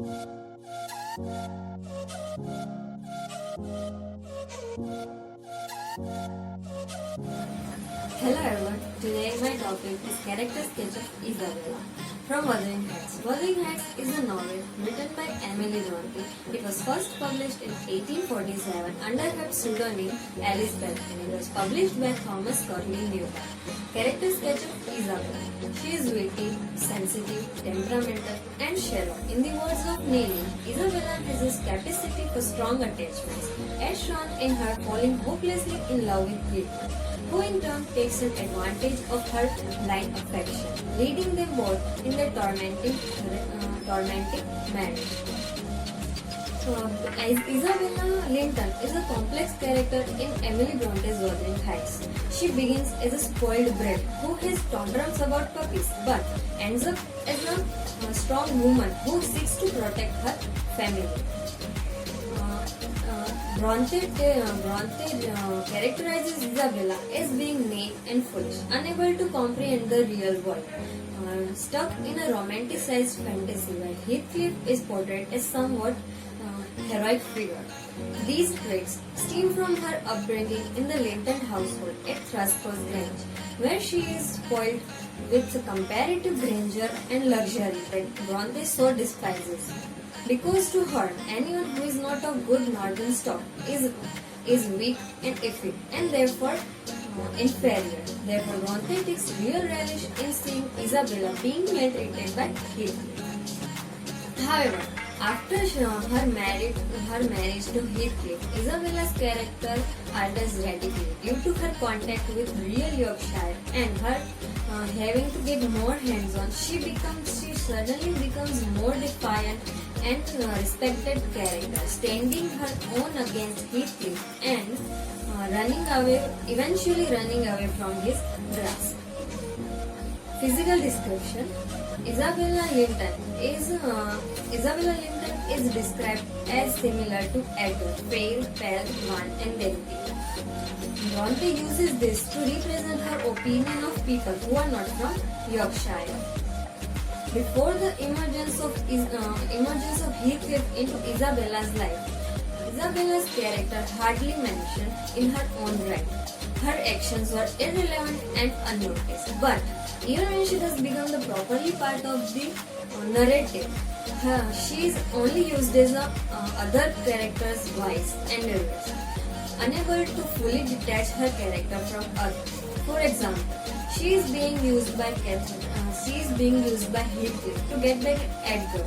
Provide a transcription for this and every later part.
Hello everyone, today my topic is character sketch of Isabella from Wuthering Heights. Wuthering Heights is a novel written by Emily Bronte. It was first published in 1847 under her pseudonym Alice Bell and it was published by Thomas Corley Newman. Character sketch of Isabella. She is witty, sensitive, temperamental and shallow. In the words of Nidhi, Isabella has this capacity for strong attachments as shown in her falling hopelessly in love with Clifford, who in turn takes an advantage of her blind affection, leading them both in their tormenting marriage. Isabella Linton is a complex character in Emily Bronte's Wuthering Heights. She begins as a spoiled brat who has tantrums about puppies but ends up as a strong woman who seeks to protect her family. Bronte characterizes Isabella as being naive and foolish, unable to comprehend the real world, stuck in a romanticized fantasy while Heathcliff is portrayed as somewhat heroic figure. These traits stem from her upbringing in the Linton household at Thrushcross Grange, where she is spoiled with comparative grandeur and luxury that Bronte so despises. Because to her, anyone who is not of good northern stock is weak and effete and therefore inferior. Therefore, Bronte takes real relish in seeing Isabella being maltreated by Heathcliff. However, after her marriage to Heathcliff, Isabella's character alters radically due to her contact with real Yorkshire and her having to get more hands-on. She suddenly becomes more defiant and respected character, standing her own against Heathcliff and eventually running away from his grasp. Physical description: Isabella Linton is described as similar to Edgar, pale, wan, and dainty. Bronte uses this to represent her opinion of people who are not from Yorkshire. Before the emergence of Heathcliff into Isabella's life, Isabella's character hardly mentioned in her own right. Her actions were irrelevant and unnoticed. But even when she does become the properly part of the narrative, she is only used as other character's vice and errors, unable to fully detach her character from others. For example, she is being used by Heathcliff to get back at Edgar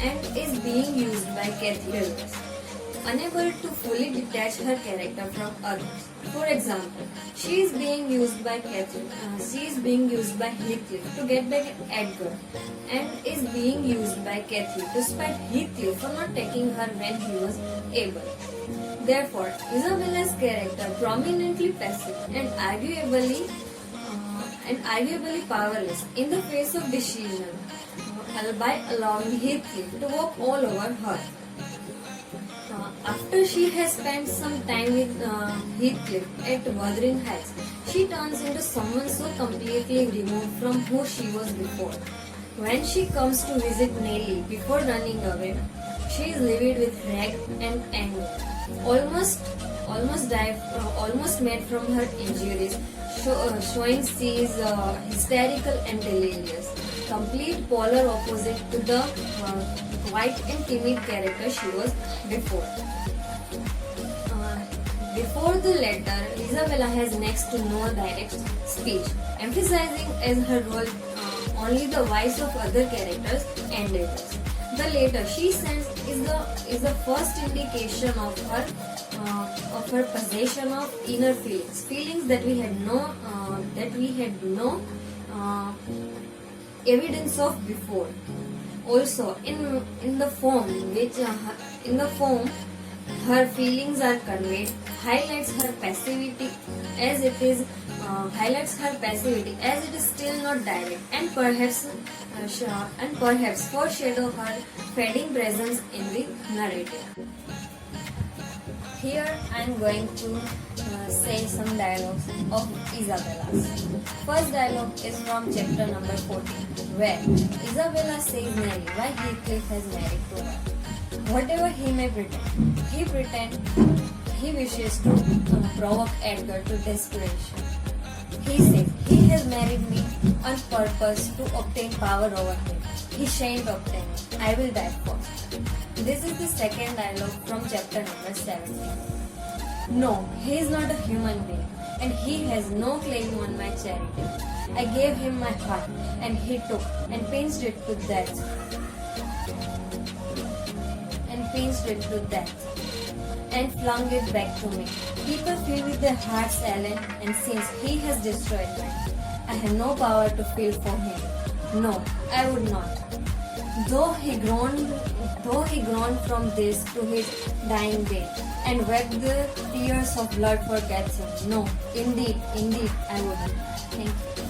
and is being used by Cathy, unable to fully detach her character from others. For example, she is being used by Heathcliff to get back at Edgar and is being used by Cathy to spite Heathcliff for not taking her when he was able. Therefore, Isabella's character prominently passive and arguably powerless in the face of decision by allowing Heathcliff to walk all over her. After she has spent some time with Heathcliff at Wuthering Heights, she turns into someone so completely removed from who she was before. When she comes to visit Nellie before running away, she is livid with rage and anger, almost mad from her injuries, showing she is hysterical and delirious, complete polar opposite to the quiet and timid character she was before. Before the latter, Isabella has next to no direct speech, emphasizing as her role only the voice of other characters and letters. The latter, she sends, is the first indication of her possession of inner feelings that we had no evidence of before. Also, in the form her feelings are conveyed, highlights her passivity as it is still not direct, and perhaps foreshadow her fading presence in the narrative. Here I am going to say some dialogues of Isabella's. First dialogue is from chapter number 14, where Isabella says Nelly why Heathcliff has married to her. Whatever he may pretend he wishes to provoke Edgar to desperation. He says he has married me on purpose to obtain power over him. He shan't obtain it. I will die first. This is the second dialogue from chapter number 17. No, he is not a human being and he has no claim on my charity. I gave him my heart and he took and pinched it to death. And flung it back to me. People feel with their hearts, Alan, and since he has destroyed mine, I have no power to feel for him. No, I would not. Though he groaned from this to his dying day, and wept the tears of blood for Catherine. No, indeed, I wouldn't. Thank you.